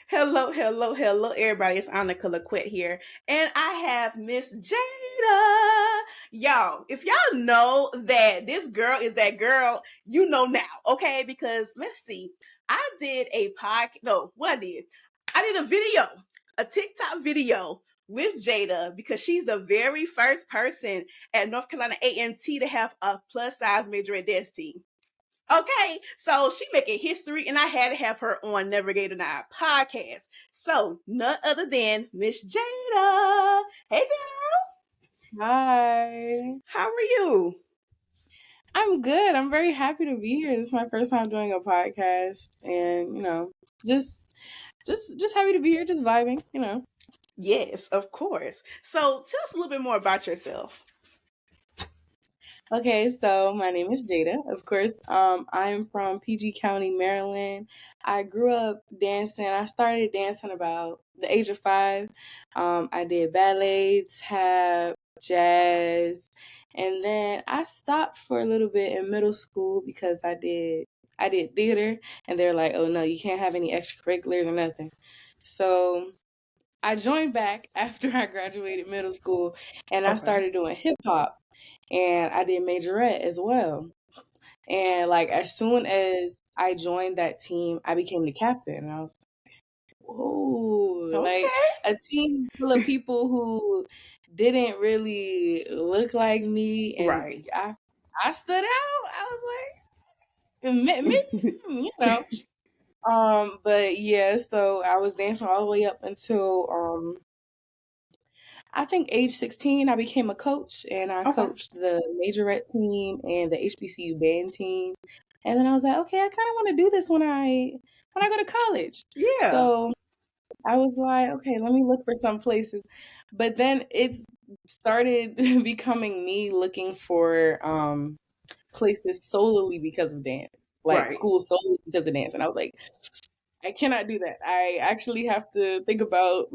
Hello, hello, hello, everybody. It's Annika Laquette here, and I have Miss Jada. Y'all, if y'all know that this girl is that girl, you know now, okay? Because let's see, I did a podcast. No, what I did a video, a TikTok video with Jada because she's the very first person at North Carolina A&T to have a plus size major at dance team. Okay, so she making history, and I had to have her on Navigator Now podcast. So none other than Miss Jada. Hey girl, Hi. how are you? I'm good. I'm very happy to be here. This is my first time doing a podcast and, just just happy to be here, just vibing. Yes, of course. So tell us a little bit more about yourself. Okay, so my name is Jada. Of course, I'm from PG County, Maryland. I grew up dancing. I started dancing about the age of 5. I did ballet, tap, jazz, and then I stopped for a little bit in middle school because I did theater, and they're like, "Oh no, you can't have any extracurriculars or nothing." So I joined back after I graduated middle school, and I Okay. started doing hip hop, and I did majorette as well. And like as soon as I joined that team, I became the captain, and I was whoa, like Okay. a team full of people who didn't really look like me, and Right. I stood out. I was like, maybe, you know. But yeah, so I was dancing all the way up until I think age 16, I became a coach, and I Okay. coached the majorette team and the HBCU band team. And then I was like, okay, I kind of want to do this when I go to college. Yeah. So I was like, okay, let me look for some places. But then it started becoming me looking for places solely because of dance, like Right. school solely because of dance. And I was like, I cannot do that. I actually have to think about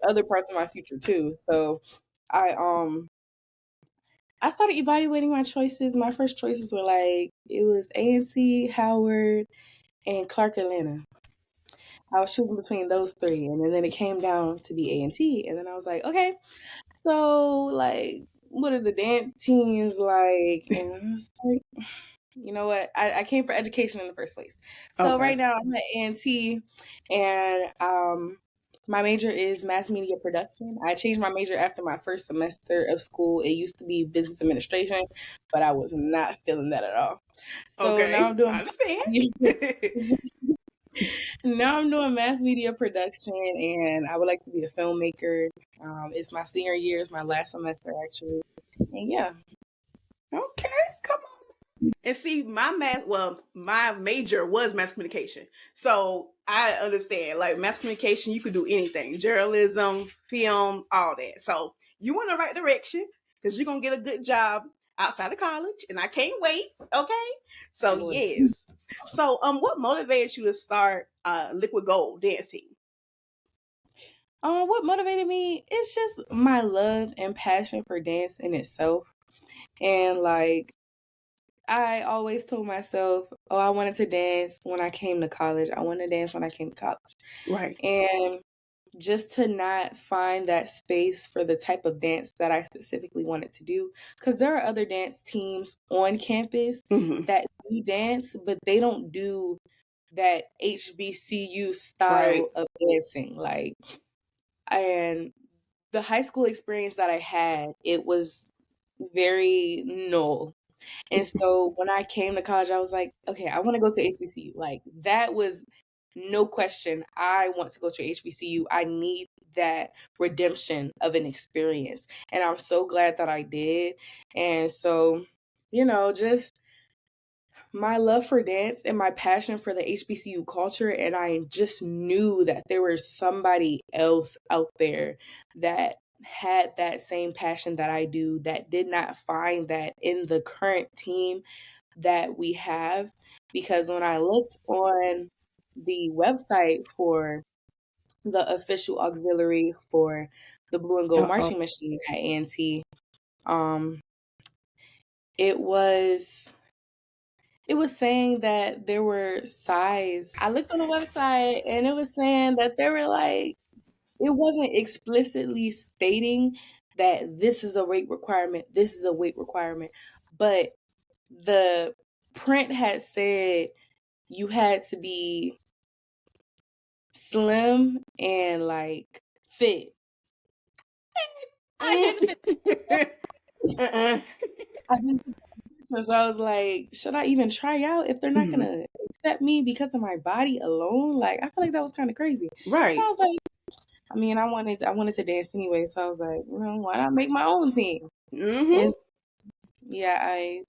other parts of my future too. So I um I started evaluating my choices. My first choices were like it was A&T, Howard, and Clark Atlanta. I was choosing between those three, and then it came down to be A&T, and then I was like, okay, so like, what are the dance teams like? And I was like, you know what? I came for education in the first place. So Okay. right now I'm at A&T, and my major is mass media production. I changed my major after my first semester of school. It used to be business administration, but I was not feeling that at all. So now Okay. I'm I doing understand. now I'm doing mass media production, and I would like to be a filmmaker. It's my senior year, it's my last semester actually, and yeah. Okay. Come on. And see, my major was mass communication. So I understand, like mass communication, you could do anything, journalism, film, all that. So you in the right direction because you're gonna get a good job outside of college, and I can't wait. Okay. So Lord. yes. So what motivated you to start Liquid Gold dance team? What motivated me? It's just my love and passion for dance in itself. And like I always told myself, oh, I wanted to dance when I came to college. I wanted to dance when I came to college. Right. And just to not find that space for the type of dance that I specifically wanted to do. Because there are other dance teams on campus Hmm. that do dance, but they don't do that HBCU Right. style of dancing. Like, and the high school experience that I had, it was very null. And so when I came to college, I was like, okay, I want to go to HBCU. Like that was no question. I want to go to HBCU. I need that redemption of an experience. And I'm so glad that I did. And so, just my love for dance and my passion for the HBCU culture. And I just knew that there was somebody else out there that had that same passion that I do, that did not find that in the current team that we have. Because when I looked on the website for the official auxiliary for the Blue and Gold Uh-oh. Marching Machine at A&T, um, it was it was saying that there were size. I looked on the website and it was saying that there were like, it wasn't explicitly stating that this is a weight requirement, this is a weight requirement, but the print had said you had to be slim and like fit. I didn't fit. I didn't fit. So I was like, should I even try out if they're not gonna accept me because of my body alone? Like, I feel like that was kind of crazy. Right. I was like, I mean, I wanted to dance anyway, so I was like, you know, why not make my own team? And yeah, I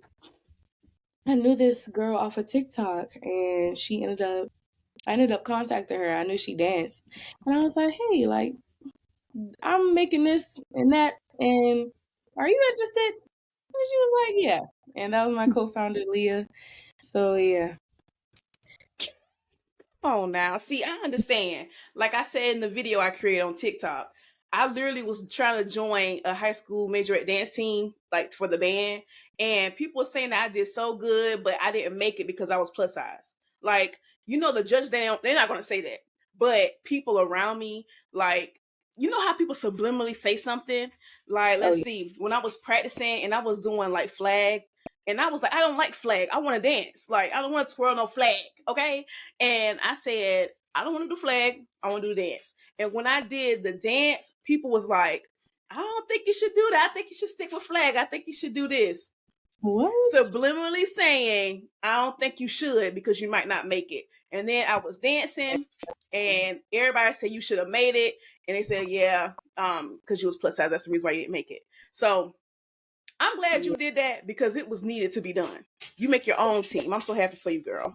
knew this girl off of TikTok, and I ended up contacting her. I knew she danced, and I was like, hey, like, I'm making this and that, and are you interested? And she was like, yeah. And that was my co-founder, Leah. So yeah. Oh, now, see, I understand. Like I said in the video I created on TikTok, I literally was trying to join a high school majorette dance team, like for the band, and people were saying that I did so good, but I didn't make it because I was plus size. Like, the judge, they're not going to say that, but people around me, like, you know how people subliminally say something? Like, Oh let's yeah. see, when I was practicing and I was doing like flag, and I was like, I don't like flag. I want to dance. Like, I don't want to twirl no flag. Okay. And I said, I don't want to do flag. I want to do the dance. And when I did the dance, people was like, I don't think you should do that. I think you should stick with flag. I think you should do this. What? Subliminally saying, I don't think you should because you might not make it. And then I was dancing and everybody said you should have made it. And they said, yeah, because you was plus size. That's the reason why you didn't make it. So I'm glad you did that because it was needed to be done. You make your own team. I'm so happy for you, girl.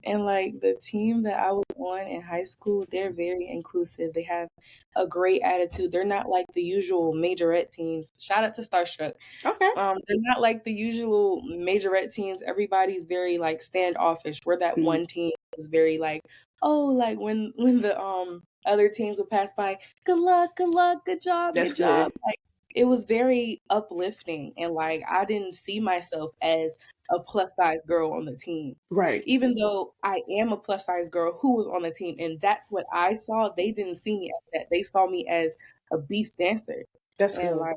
And like the team that I was on in high school, they're very inclusive. They have a great attitude. They're not like the usual majorette teams. Shout out to Starstruck. Okay. They're not like the usual majorette teams. Everybody's very like standoffish. We're that one team was very like, oh, like when the other teams would pass by, good luck, good job, That's good job. good. Like it was very uplifting, and like I didn't see myself as a plus size girl on the team. Right. Even though I am a plus size girl who was on the team, and that's what I saw, they didn't see me as that. They saw me as a beast dancer. That's And good. like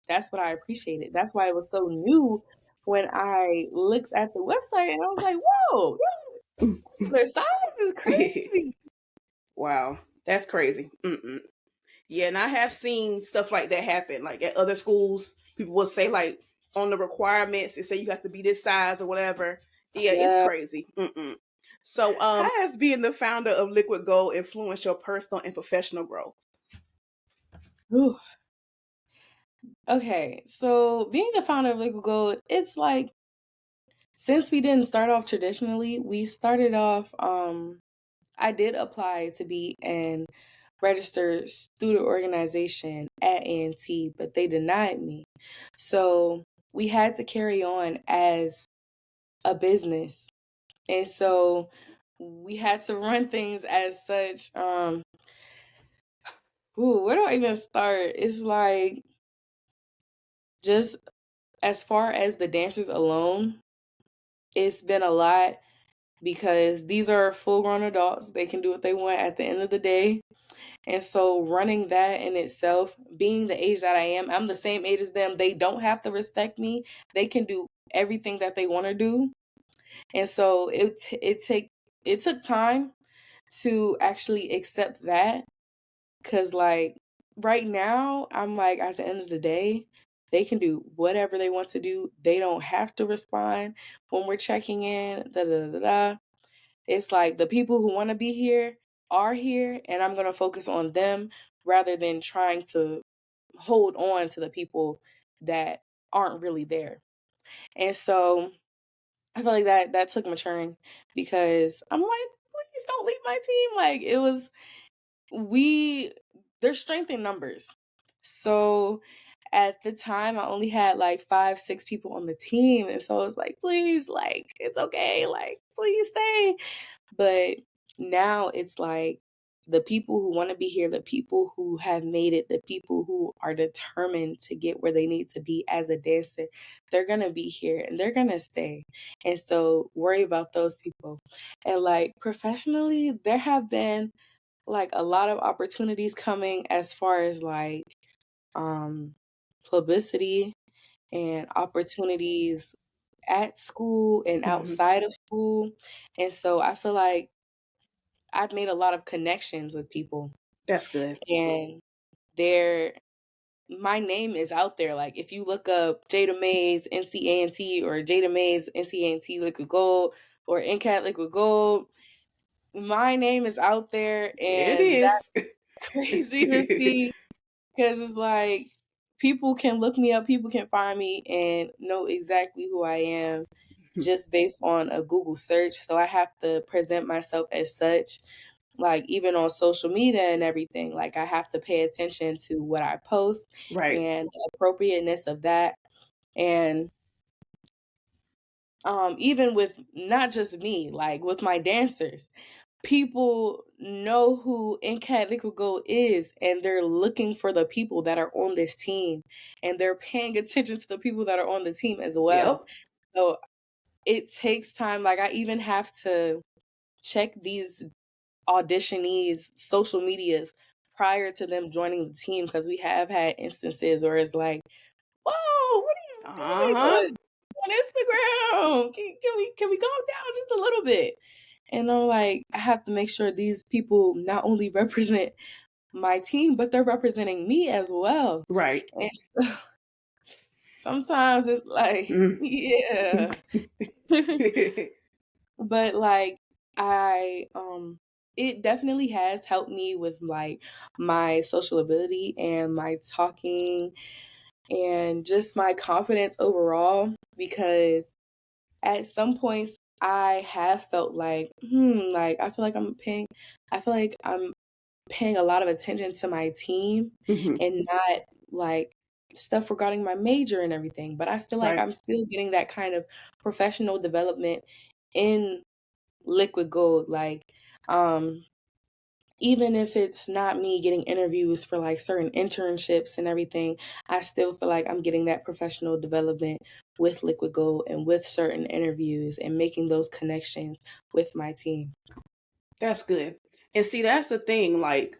that's what I appreciated. That's why it was so new when I looked at the website and I was like, whoa, their size is crazy. Wow. That's crazy. Yeah, and I have seen stuff like that happen. Like at other schools, people will say like on the requirements, they say you have to be this size or whatever. Yeah, it's Yeah. crazy. So, how has being the founder of Liquid Gold influenced your personal and professional growth? Ooh. Okay, so being the founder of Liquid Gold, it's like since we didn't start off traditionally, we started off I did apply to be an registered student organization at A&T, but they denied me. So we had to carry on as a business. And so we had to run things as such. Where do I even start? It's like just as far as the dancers alone, it's been a lot because these are full grown adults. They can do what they want at the end of the day. And so running that in itself, being the age that I am, I'm the same age as them. They don't have to respect me. They can do everything that they want to do. And so it took time to actually accept that cuz like right now I'm like at the end of the day, they can do whatever they want to do. They don't have to respond when we're checking in. Da da da da. It's like the people who want to be here are here, and I'm going to focus on them rather than trying to hold on to the people that aren't really there. And so I feel like that took maturing because I'm like, please don't leave my team. Like it was there's strength in numbers. So at the time I only had like 5, 6 people on the team. And so it's like, please, like, it's okay, like, please stay. But now it's like the people who want to be here, the people who have made it, the people who are determined to get where they need to be as a dancer, they're going to be here and they're going to stay. And so worry about those people. And like professionally, there have been like a lot of opportunities coming as far as like publicity and opportunities at school and Mhm. outside of school. And so I feel like I've made a lot of connections with people, That's good. and they're my name is out there. Like if you look up Jada Mays NCANT or Jada Mays NCANT Liquid Gold or NCAT Liquid Gold, my name is out there, It and is. that's crazy to see because it's like people can look me up, people can find me and know exactly who I am just based on a Google search. So I have to present myself as such, like even on social media and everything. Like I have to pay attention to what I post Right. and the appropriateness of that. And even with not just me, like with my dancers, people know who NCAT Liquid Gold is, and they're looking for the people that are on this team, and they're paying attention to the people that are on the team as well. Yep. So it takes time. Like I even have to check these auditionees' social medias prior to them joining the team because we have had instances where it's like, "Whoa, what are you Uh-huh. doing on Instagram? Can we calm down just a little bit?" And I'm like, I have to make sure these people not only represent my team, but they're representing me as well. Right. And so, sometimes it's like, Mm. yeah. But like I it definitely has helped me with like my social ability and my talking and just my confidence overall because at some points I have felt like like I feel like I'm paying a lot of attention to my team Mhm. and not like stuff regarding my major and everything, but I feel like Right. I'm still getting that kind of professional development in Liquid Gold. Like, um, even if it's not me getting interviews for like certain internships and everything, I still feel like I'm getting that professional development with Liquid Gold and with certain interviews and making those connections with my team. That's good. And see, that's the thing. Like,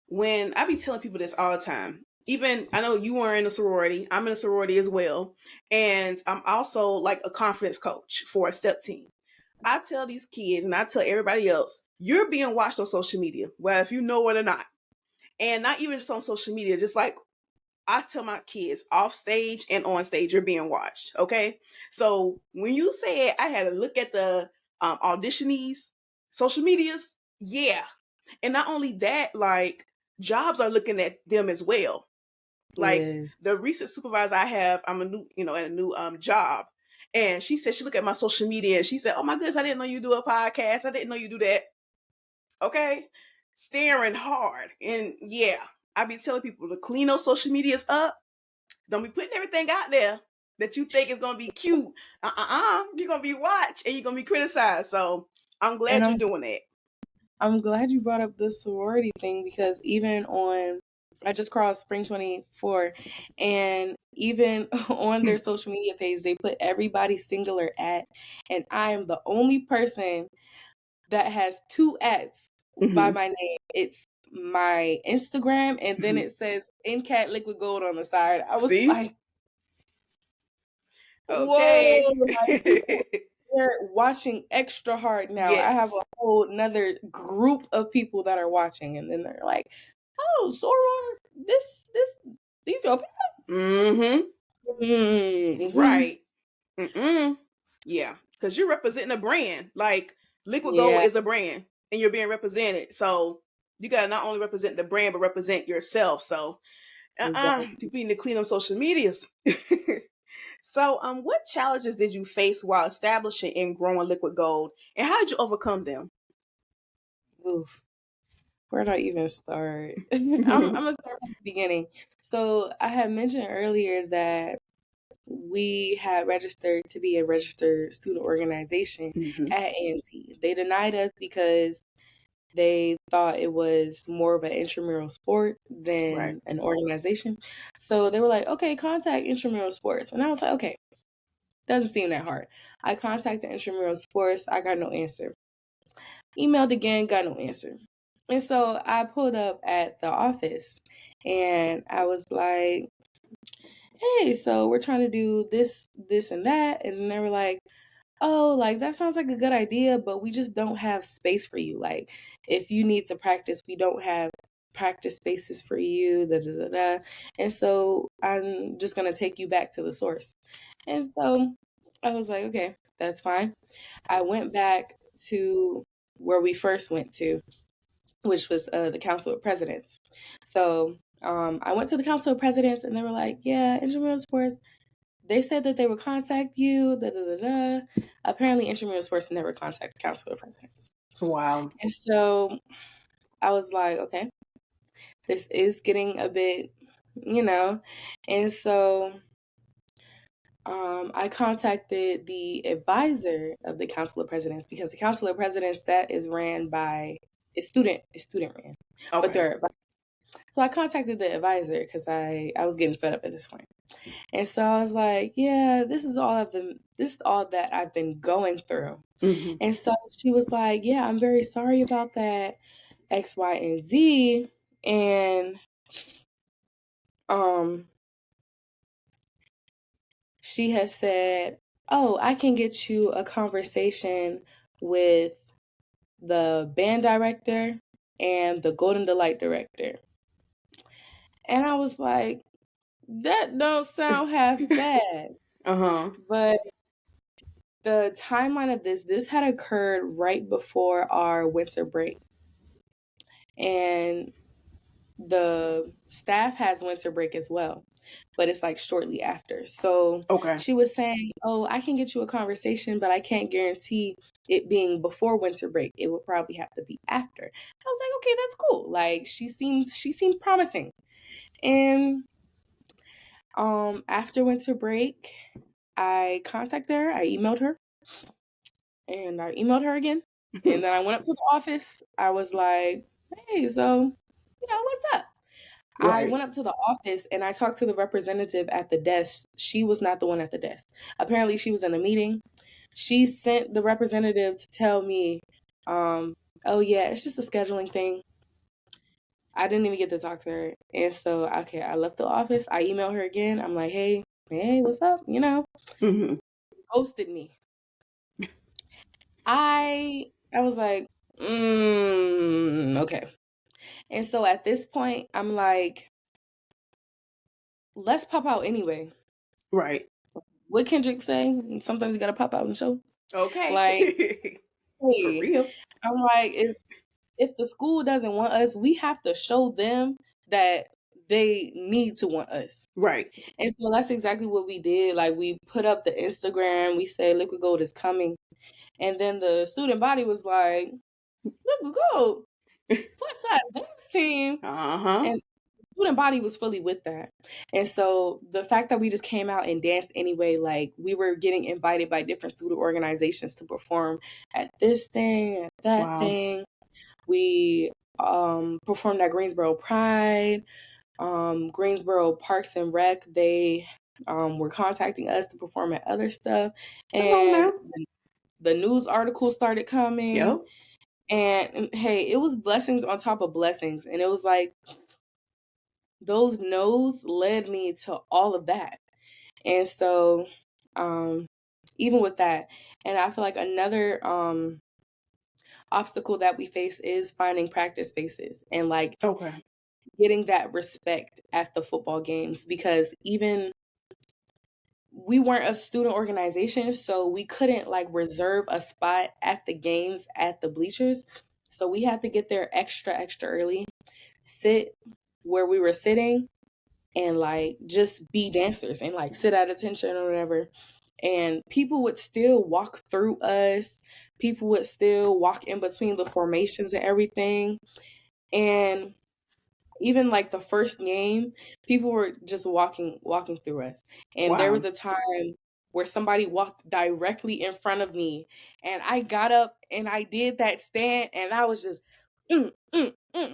when I be telling people this all the time, even I know you are in a sorority, I'm in a sorority as well. And I'm also like a confidence coach for a step team. I tell these kids and I tell everybody else, you're being watched on social media, well, if you know it or not. And not even just on social media, just like I tell my kids off stage and on stage, you're being watched. Okay. So when you said I had to look at the auditionees, social medias, yeah. And not only that, like jobs are looking at them as well. Like Yes. the recent supervisor I have, I'm a new, at a new job. And she said she looked at my social media and she said, "Oh my goodness, I didn't know you do a podcast. I didn't know you do that." Okay. Staring hard. And yeah, I be telling people to clean those social medias up. Don't be putting everything out there that you think is gonna be cute. You're gonna be watched and you're gonna be criticized. So I'm And glad you're doing that. I'm glad you brought up the sorority thing because even on I just crossed Spring 24 and even on their social media page they put everybody singular at, and I am the only person that has two ats by Hmm. my name. It's my Instagram and then Hmm. it says NCAT Liquid Gold on the side. I was See? like, whoa, Okay. like people they're watching extra hard now. I have a Yes. whole another group of people that are watching, and then they're like, "Oh, Soror, these your Mm-hmm. people." Mm. Right. Mm-mm. Yeah. Because you're representing a brand. Like Liquid Gold Yeah, is a brand and you're being represented. So you gotta not only represent the brand but represent yourself. So exactly. people need to clean up social medias. So, what challenges did you face while establishing and growing Liquid Gold, and how did you overcome them? Oof. Where do I even start? I'm gonna start from the beginning. So I had mentioned earlier that we had registered to be a registered student organization Hmm. at A&T. They denied us because They thought it was more of an intramural sport Right. than an organization. So they were like, okay, contact intramural sports. And I was like, okay, doesn't seem that hard. I contacted intramural sports. I got no answer. Emailed again, got no answer. And so I pulled up at the office and I was like, hey, so we're trying to do this, this, and that. And they were like, oh, like that sounds like a good idea, but we just don't have space for you. Like, if you need to practice, we don't have practice spaces for you, da da da da. And so I'm just gonna take you back to the source. And so I was like, okay, that's fine. I went back to where we first went to, which was the Council of Presidents. So I went to the Council of Presidents, and they were like, yeah, intramural sports, they said that they would contact you, da da da da. Apparently, intramural sports never contacted Council of Presidents. Wow. And so I was like, okay, this is getting a bit, you know. And so I contacted the advisor of the Council of Presidents, because the Council of Presidents, that is ran by it's student ran, but Okay. they're, so I contacted the advisor because I was getting fed up at this point. And so I was like, yeah, this is all that I've been going through. Hmm. And so she was like, yeah, I'm very sorry about that, X, Y, and Z. And um she has said, oh, I can get you a conversation with the band director and the Golden Delight director. And I was like, that don't sound half bad. Uh-huh. But the timeline of this had occurred right before our winter break. And the staff has winter break as well, but it's like shortly after. So Okay. she was saying, oh, I can get you a conversation, but I can't guarantee it being before winter break. It would probably have to be after. I was like, okay, that's cool. Like she seemed promising. And after winter break, I contacted her, I emailed her, and I emailed her again. And then I went up to the office. I was like, hey, so, what's up? I Right. went up to the office and I talked to the representative at the desk. She was not the one at the desk. Apparently, she was in a meeting. She sent the representative to tell me, oh, yeah, it's just a scheduling thing. I didn't even get to talk to her. And so, okay, I left the office. I emailed her again. I'm like, hey, what's up? Hmm. Ghosted me. I was like, okay. And so at this point, I'm like, let's pop out anyway. Right. What Kendrick say? Sometimes you gotta pop out and show. Like, Okay. For hey, real. I'm like, if the school doesn't want us, we have to show them that they need to want us. Right. And so that's exactly what we did. Like, we put up the Instagram, we said Liquid Gold is coming. And then the student body was like, Liquid Gold, flip dance team. Uh-huh. And student body was fully with that. And so the fact that we just came out and danced anyway, like we were getting invited by different student organizations to perform at this thing, at that Wow. thing. We performed at Greensboro Pride, Greensboro Parks and Rec. They were contacting us to perform at other stuff. Come on And now. the news articles started coming. Yep. And hey, it was blessings on top of blessings. And it was like, those no's led me to all of that. And so, even with that, and I feel like another obstacle that we face is finding practice spaces and like Okay. getting that respect at the football games, because even we weren't a student organization, so we couldn't like reserve a spot at the games at the bleachers. So we had to get there extra early, sit where we were sitting, and like just be dancers and like sit at attention or whatever. And people would still walk through us. People would still walk in between the formations and everything. And even like the first game, people were just walking through us. And there was Wow. a time where somebody walked directly in front of me, and I got up and I did that stand, and I was just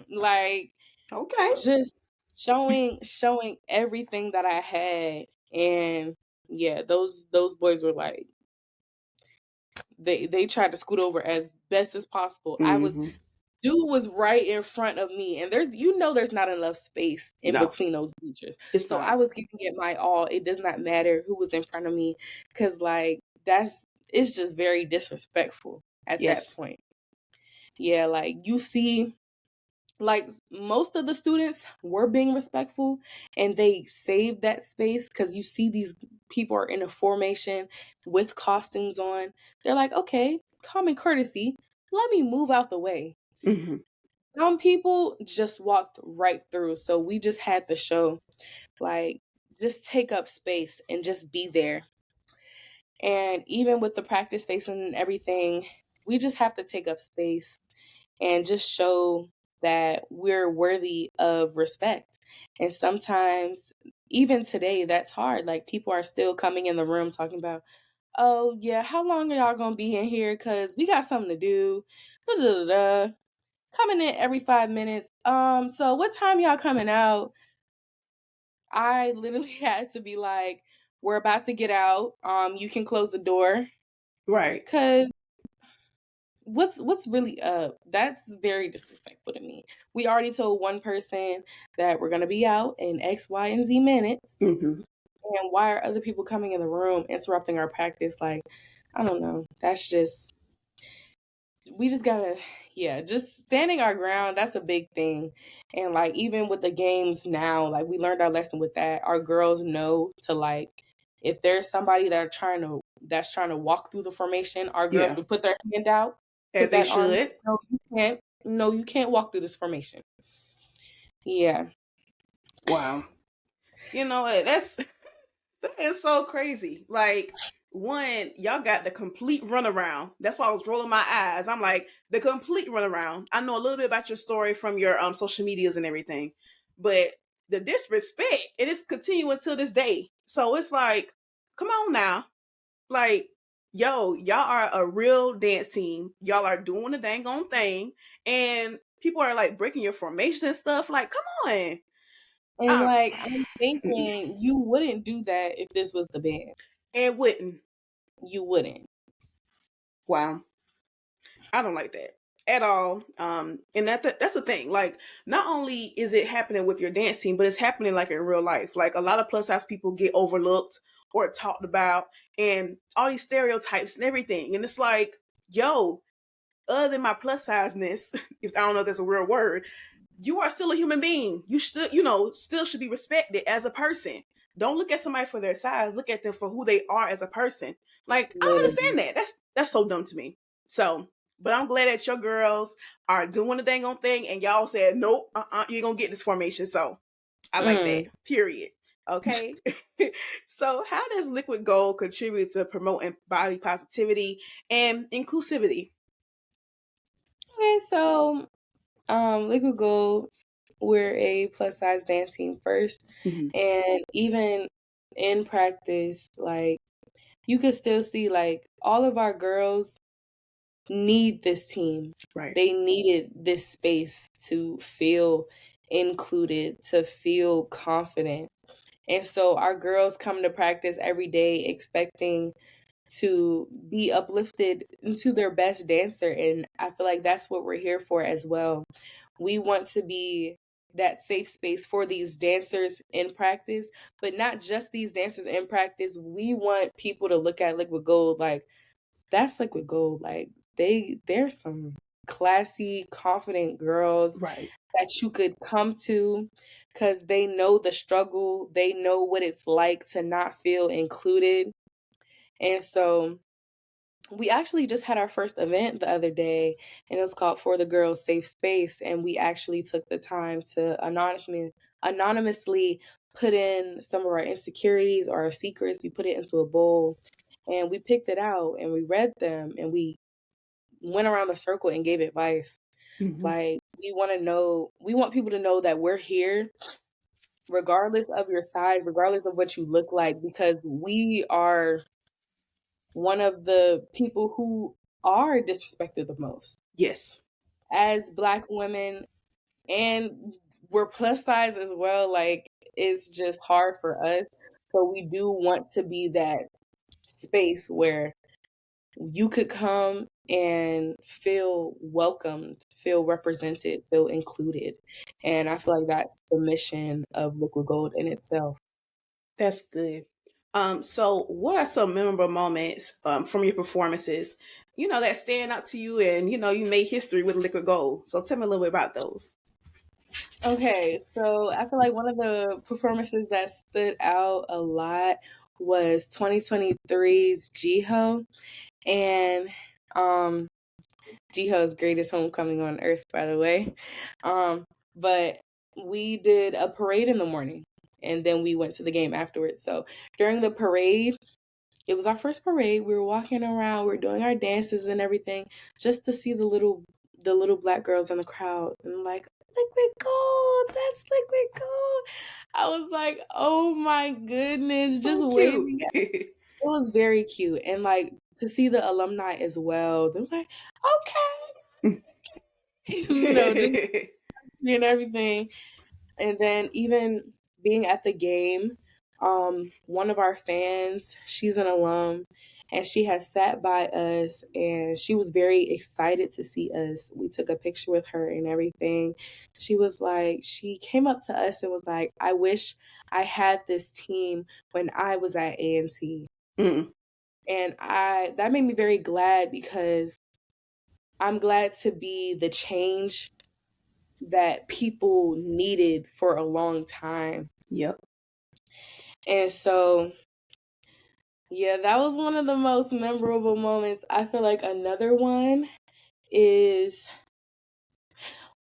like Okay. just showing everything that I had. And yeah, those boys were like, they tried to scoot over as best as possible. Mm-hmm. Dude was right in front of me, and there's not enough space in No, between those bleachers. it's So not. I was giving it my all. It does not matter who was in front of me, because like it's just very disrespectful at that Yes. point. Yeah, like you see, like most of the students were being respectful, and they saved that space because you see these people are in a formation with costumes on. They're like, okay, common courtesy, let me move out the way. Mm-hmm. Some people just walked right through. So we just had to show, like, just take up space and just be there. And even with the practice space and everything, we just have to take up space and just show that we're worthy of respect. And sometimes, even today, that's hard. Like, people are still coming in the room talking about, oh, yeah, how long are y'all going to be in here? Because we got something to do. Da, da, da, da. Coming in every 5 minutes. So what time y'all coming out? I literally had to be like, we're about to get out. You can close the door. Right. Cause what's really up? That's very disrespectful to me. We already told one person that we're gonna be out in X, Y, and Z minutes. Mm-hmm. And why are other people coming in the room interrupting our practice? Like, I don't know. That's just we just gotta, yeah, just standing our ground. That's a big thing. And like even with the games now, like we learned our lesson with that. Our girls know to like, if there's somebody that's trying to walk through the formation, our girls Yeah. would put their hand out, As put they that arm. should. No, you can't. No, you can't walk through this formation. Yeah. Wow. You know what? That's that is so crazy. Like, one, y'all got the complete runaround. That's why I was rolling my eyes. I'm like, the complete runaround. I know a little bit about your story from your social medias and everything, but the disrespect, it is continuing to this day. So it's like, come on now. Like, yo, y'all are a real dance team. Y'all are doing the dang on thing. And people are like breaking your formations and stuff. Like, come on. And Um, like I'm thinking you wouldn't do that if this was the band. and wouldn't. You wouldn't. Wow. I don't like that at all. And that's the thing. Like, not only is it happening with your dance team, but it's happening like in real life. Like, a lot of plus size people get overlooked or talked about, and all these stereotypes and everything. And it's like, yo, other than my plus sizeness, if I don't know if that's a real word, you are still a human being. You should, still should be respected as a person. Don't look at somebody for their size. Look at them for who they are as a person. Like, I don't Literally. understand that. That's so dumb to me. So, but I'm glad that your girls are doing the dang on thing, and y'all said nope, you ain't gonna get this formation. So, I like that. Mm. Period. Okay. So, how does liquid gold contribute to promoting body positivity and inclusivity? Okay, so Liquid Gold, we're a plus size dance team first. Mm-hmm. And even in practice, like you could still see like all of our girls need this team. Right. They needed this space to feel included, to feel confident. And so our girls come to practice every day expecting to be uplifted into their best dancer. And I feel like that's what we're here for as well. We want to be that safe space for these dancers in practice, but not just these dancers in practice. We want people to look at Liquid Gold like that's Liquid Gold. Like they're some classy, confident girls Right. that you could come to because they know the struggle. They know what it's like to not feel included. And so we actually just had our first event the other day, and it was called For the Girls Safe Space. And we actually took the time to anonymously put in some of our insecurities or our secrets. We put it into a bowl and we picked it out and we read them and we went around the circle and gave advice. Mm-hmm. Like, we want people to know that we're here regardless of your size, regardless of what you look like, because we are one of the people who are disrespected the most. Yes. as Black women, and we're plus size as well, like it's just hard for us. So we do want to be that space where you could come and feel welcomed, feel represented, feel included. And I feel like that's the mission of Liquid Gold in itself. That's good. So what are some memorable moments from your performances, that stand out to you and you made history with Liquid Gold? So tell me a little bit about those. Okay, so I feel like one of the performances that stood out a lot was 2023's Jiho. And um Jiho's greatest homecoming on earth, by the way. But we did a parade in the morning and then we went to the game afterwards. So during the parade, it was our first parade. We were walking around, we were doing our dances and everything, just to see the little Black girls in the crowd and like, Liquid Gold, that's Liquid Gold. I was like, oh my goodness, just So cute. waving. It was very cute. And like to see the alumni as well. They were like, okay. Just and everything. And then even being at the game, one of our fans, she's an alum, and she has sat by us and she was very excited to see us. We took a picture with her and everything. She came up to us and was like, I wish I had this team when I was at A&T. Mm. And that made me very glad because I'm glad to be the change that people needed for a long time. Yep. And so, yeah, that was one of the most memorable moments. I feel like another one is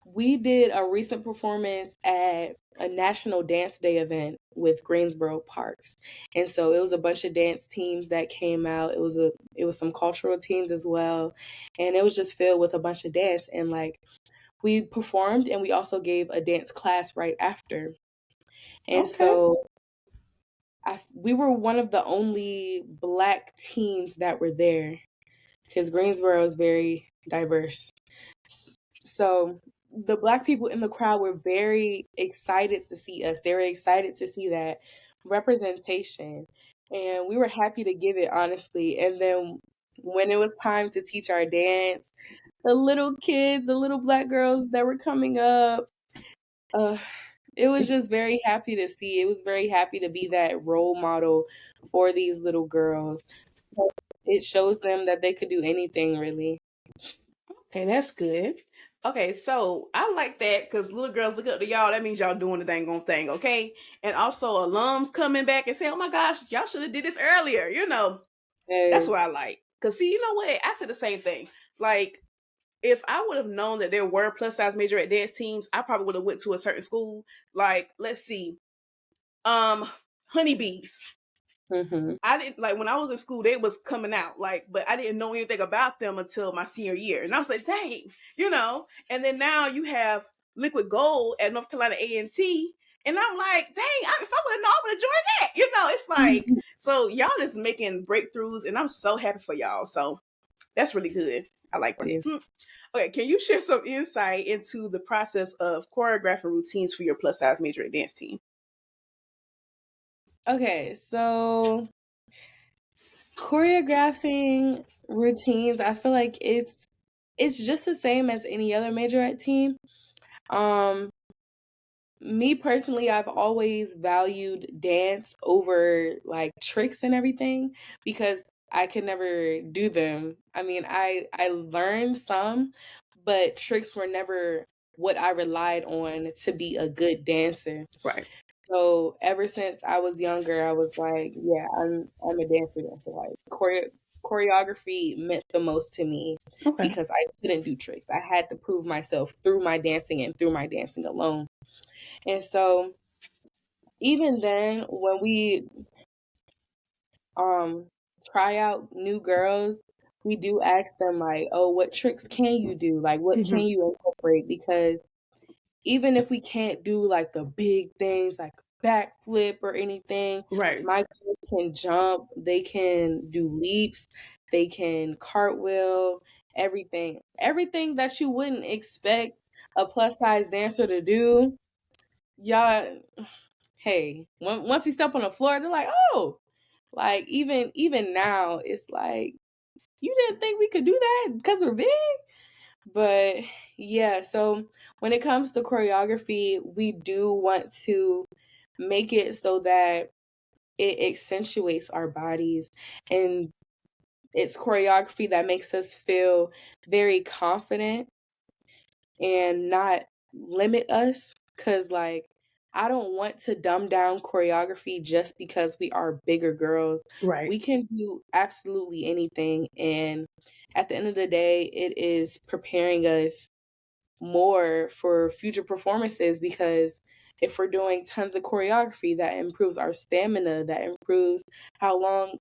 we did a recent performance at a National Dance Day event with Greensboro Parks. And so it was a bunch of dance teams that came out. It was some cultural teams as well. And it was just filled with a bunch of dance, and like we performed and we also gave a dance class right after. And Okay. so we were one of the only Black teams that were there because Greensboro is very diverse. So the Black people in the crowd were very excited to see us. They were excited to see that representation. And we were happy to give it, honestly. And then when it was time to teach our dance, the little kids, the little Black girls that were coming up, uh, it was just very happy to see. It was very happy to be that role model for these little girls. It shows them that they could do anything, really. Okay, that's good. Okay, so I like that because little girls look up to y'all. That means y'all doing the dang on thing, okay? And also alums coming back and saying, "Oh my gosh, y'all should have did this earlier." That's Yes. what I like. Cause see, you know what? I said the same thing. Like, if I would have known that there were plus size major at dance teams, I probably would have went to a certain school. Like, let's see, um, honeybees. Mm-hmm. I didn't like when I was in school, they was coming out, like, but I didn't know anything about them until my senior year. And I was like, dang. And then now you have Liquid Gold at North Carolina A&T. And I'm like, dang, if I would have known, I would have joined that. It's like, so y'all just making breakthroughs, and I'm so happy for y'all. So that's really good. I like that. Okay, can you share some insight into the process of choreographing routines for your plus size major at dance team? Okay, so choreographing routines, I feel like it's just the same as any other majorette team. Um, Me personally, I've always valued dance over like tricks and everything because I could never do them. I mean, I learned some, but tricks were never what I relied on to be a good dancer. Right. So ever since I was younger, I was like, yeah, I'm a dancer. Dancer. Like choreography meant the most to me Okay. because I couldn't do tricks. I had to prove myself through my dancing and through my dancing alone. And so even then, when we um try out new girls, we do ask them like, oh, what tricks can you do? Like, what can Mm-hmm. you incorporate? Because even if we can't do like the big things like backflip or anything, Right. my girls can jump, they can do leaps, they can cartwheel, everything that you wouldn't expect a plus size dancer to do. Y'all, hey, once we step on the floor, they're like, oh, like even now, it's like you didn't think we could do that because we're big. But yeah, so when it comes to choreography, we do want to make it so that it accentuates our bodies, and it's choreography that makes us feel very confident and not limit us. Cause like I don't want to dumb down choreography just because we are bigger girls. Right. We can do absolutely anything, and at the end of the day, it is preparing us more for future performances, because if we're doing tons of choreography, that improves our stamina, that improves how long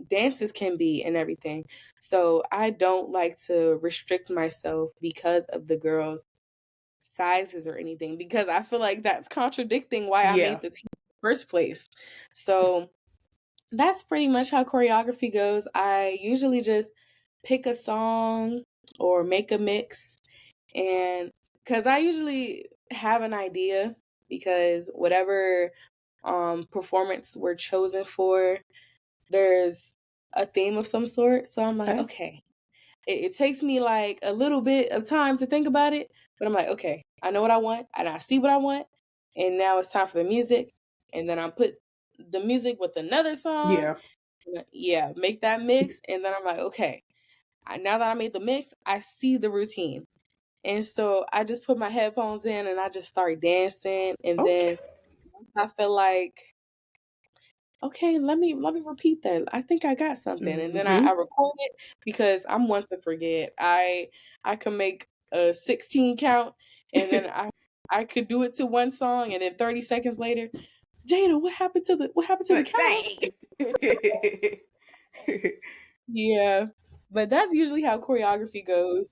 dances can be and everything. So I don't like to restrict myself because of the girls' sizes or anything, because I feel like that's contradicting why I Yeah. made the team in the first place. So that's pretty much how choreography goes. I usually just pick a song or make a mix, and because I usually have an idea, because whatever performance we're chosen for, there's a theme of some sort. So I'm like, Okay. okay, it takes me like a little bit of time to think about it, but I'm like, okay, I know what I want and I see what I want, and now it's time for the music, and then I put the music with another song, Yeah. yeah, make that mix, and then I'm like, okay, now that I made the mix, I see the routine. And so I just put my headphones in and I just start dancing. And Okay. then I feel like, okay, let me repeat that. I think I got something. And then I Mm-hmm. record it, because I'm one to forget. I can make a 16 count, and then I could do it to one song, and then 30 seconds later, Jada, what happened to the Like, count? dang. Yeah. But that's usually how choreography goes.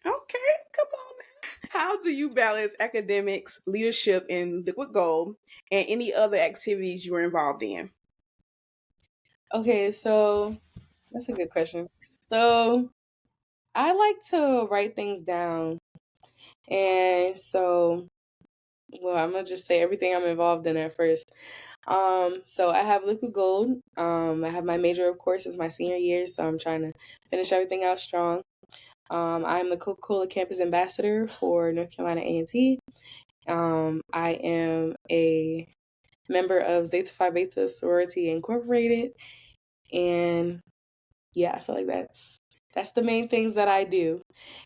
Okay, come on now. How do you balance academics, leadership in Liquid Gold, and any other activities you are involved in? Okay, so that's a good question. So I like to write things down. And so, well, I'm gonna just say everything I'm involved in at first. So I have Liquid Gold. I have my major, of course, is my senior year, so I'm trying to finish everything out strong. I'm the Coca-Cola campus ambassador for North Carolina A&T. I am a member of Zeta Phi Beta Sorority Incorporated, and yeah, I feel like that's the main things that I do.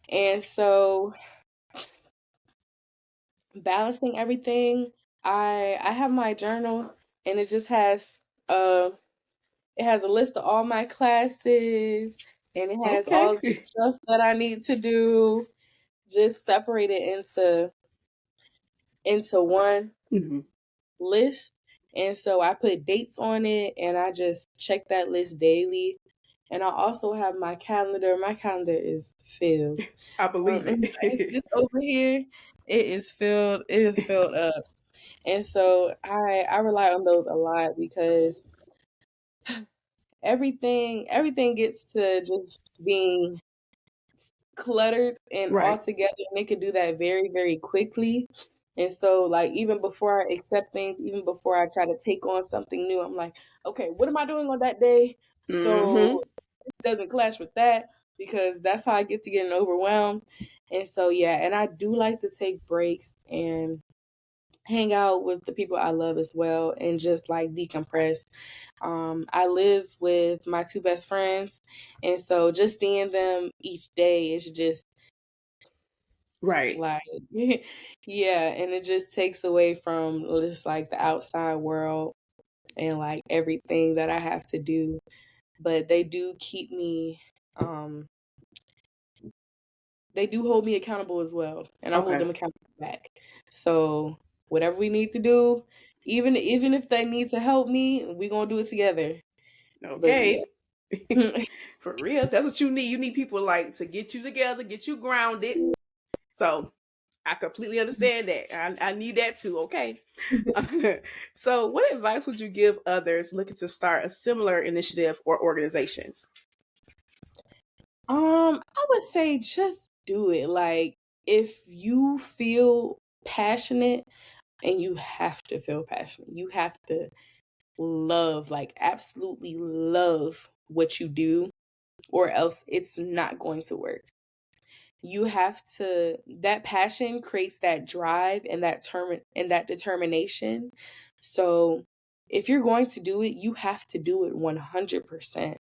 And so balancing everything, I have my journal, and it just has uh it has a list of all my classes, and it has Okay. all the stuff that I need to do, just separated into one Mhm. list. And so I put dates on it, and I just check that list daily. And I also have my calendar. My calendar is filled. I believe It's it. over here. It is filled. It is filled up. And so I rely on those a lot, because everything gets to just being cluttered and all Right. together, and they could do that very, very quickly. And so, like, even before I accept things, even before I try to take on something new, I'm like, okay, what am I doing on that day? Mm-hmm. So it doesn't clash with that, because that's how I get to getting overwhelmed. And so, yeah, and I do like to take breaks and hang out with the people I love as well, and just like decompress. I live with my two best friends, and so just seeing them each day is just Right. like, yeah, and it just takes away from just like the outside world and like everything that I have to do. But they do keep me, they do hold me accountable as well, and I hold Okay. them accountable back. So whatever we need to do, even if they need to help me, we gonna do it together. But yeah. Okay. For real. That's what you need. You need people like to get you together, get you grounded. So I completely understand that. I need that too. Okay. So, what advice would you give others looking to start a similar initiative or organizations? I would say just do it. Like, if you feel passionate, and you have to feel passionate, you have to love, like, absolutely love what you do, or else it's not going to work. You have to, that passion creates that drive and that determination. So if you're going to do it, you have to do it 100%.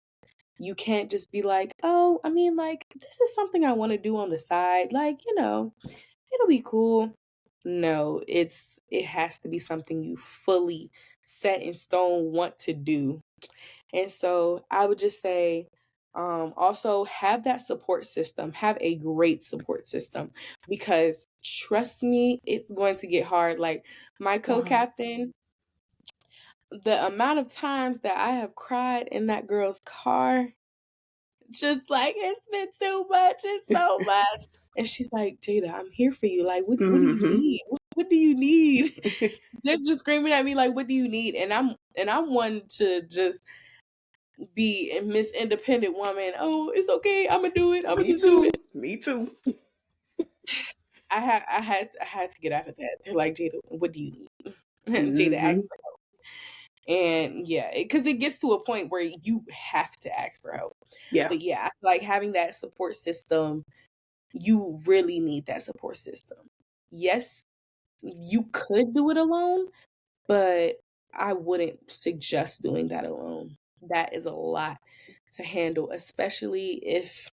You can't just be like, oh, I mean, like, this is something I want to do on the side. Like, it'll be cool. No, it has to be something you fully set in stone want to do. And so I would just say, also have that support system, have a great support system, because trust me, it's going to get hard. Like, my Wow. co-captain, the amount of times that I have cried in that girl's car, just like, it's been too much, it's so much. And she's like, Jada, I'm here for you. Like, what do you Mm-hmm. need? What do you need? They're just screaming at me like, what do you need? And I'm one to just be Miss Independent Woman. Oh, it's okay. I'm gonna do it. I'm gonna Me just do too. it. Me too. I had to get out of that. They're like, Jada, what do you need? And Jada Mm-hmm. asked for help. And yeah, because it gets to a point where you have to ask for help. Yeah. But yeah, I feel like having that support system, you really need that support system. Yes, you could do it alone, but I wouldn't suggest doing that alone. That is a lot to handle, especially if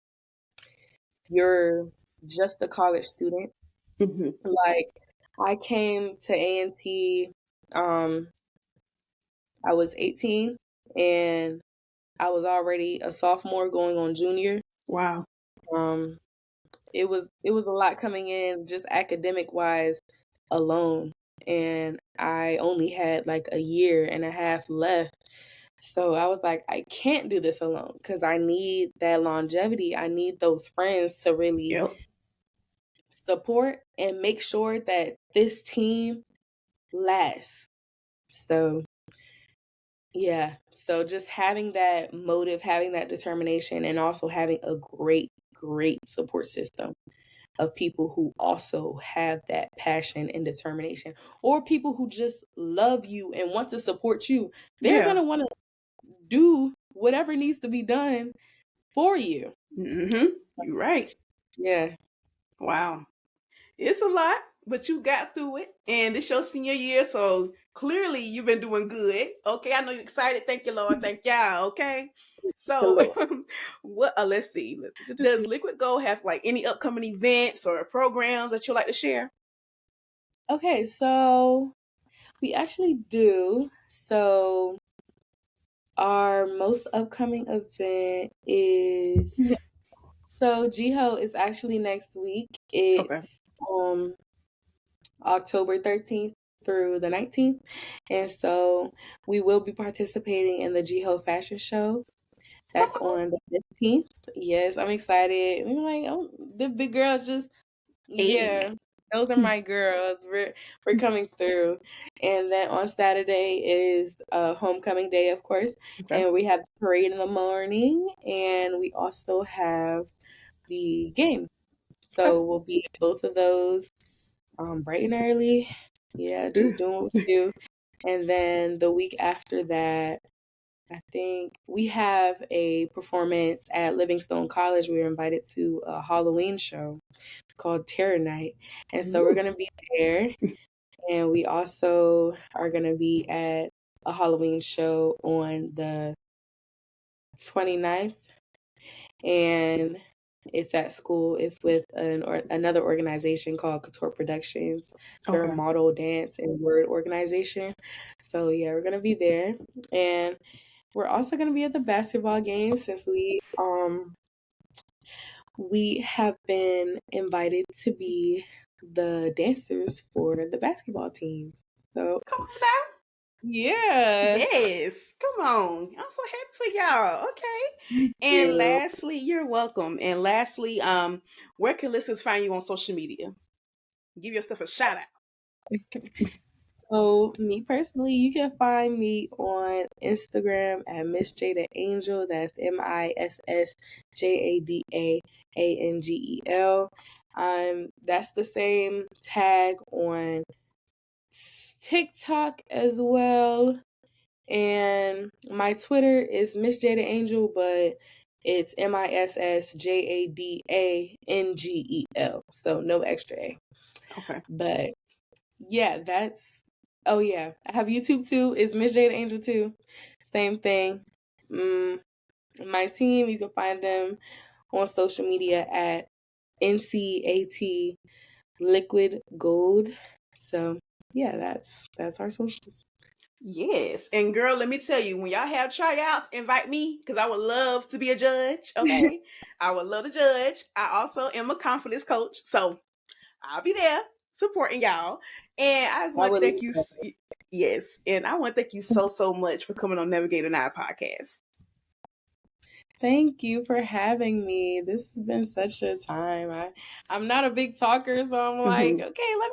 you're just a college student. Mm-hmm. Like, I came to A&T, um, I was 18, and I was already a sophomore going on junior. Wow. Um, it was a lot coming in just academic wise alone, and I only had like a year and a half left. So I was like, I can't do this alone because I need that longevity. I need those friends to really Yep. support and make sure that this team lasts. So, yeah. So just having that motive, having that determination, and also having a great, great support system of people who also have that passion and determination, or people who just love you and want to support you. They're going Yeah. to want to do whatever needs to be done for you. Mm-hmm. You're right. Yeah. Wow. It's a lot, but you got through it, and it's your senior year, so clearly you've been doing good. Okay, I know you're excited. Thank you, Lord. Thank y'all. Okay, so Hello. what? Let's see. Does Liquid Gold have like any upcoming events or programs that you'd like to share? Okay, so we actually do. So our most upcoming event is, so GHO is actually next week. Okay. It's October 13th through the 19th. And so we will be participating in the GHO fashion show. Come That's on the 15th. Yes, I'm excited. I'm like, oh, the big girls just, Hey. yeah, those are my girls. We're coming through. And then on Saturday is homecoming day, of course. Okay. And we have the parade in the morning, and we also have the game. Okay. So we'll be at both of those bright and early. Yeah, just doing what we do. And then the week after that, I think we have a performance at Livingstone College. We were invited to a Halloween show called Terror Night. And so we're Ooh. going to be there. And we also are going to be at a Halloween show on the 29th. And it's at school. It's with another organization called Couture Productions. They're a Okay. model, dance, and word organization. So yeah, we're gonna be there, and we're also gonna be at the basketball game since we have been invited to be the dancers for the basketball team. So Come on now. yeah. Yes. Come on. I'm so happy for y'all. Okay. And Yeah. lastly, you're welcome. And lastly, where can listeners find you on social media? Give yourself a shout out. So, me personally, you can find me on Instagram at Miss Jada Angel. That's MissJadaAngel. That's the same tag on TikTok as well. And my Twitter is Miss Jada Angel, but it's MissJadangel. So no extra A. Okay. But yeah, oh yeah. I have YouTube too. It's Miss Jada Angel too. Same thing. My team, you can find them on social media at NCAT Liquid Gold. So yeah, that's our socials. Yes. And girl, let me tell you, when y'all have tryouts, invite me because I would love to be a judge. Okay. I would love to judge. I also am a confidence coach. So I'll be there supporting y'all. And I just I want to would thank you. love Yes. And I want to thank you that. so much for coming on Navigator Now podcast. Thank you for having me. This has been such a time. I'm not a big talker, so I'm like, okay, let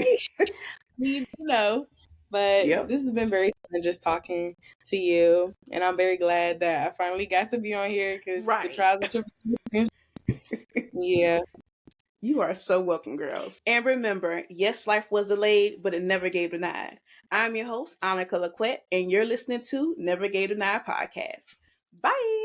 me know. But Yep. this has been very fun just talking to you, and I'm very glad that I finally got to be on here because the Right. trials and tribulations. Yeah. You are so welcome, girls. And remember, yes, life was delayed, but it never gave denied. I'm your host, Annika Laquette, and you're listening to Never Gave Denied podcast. Bye.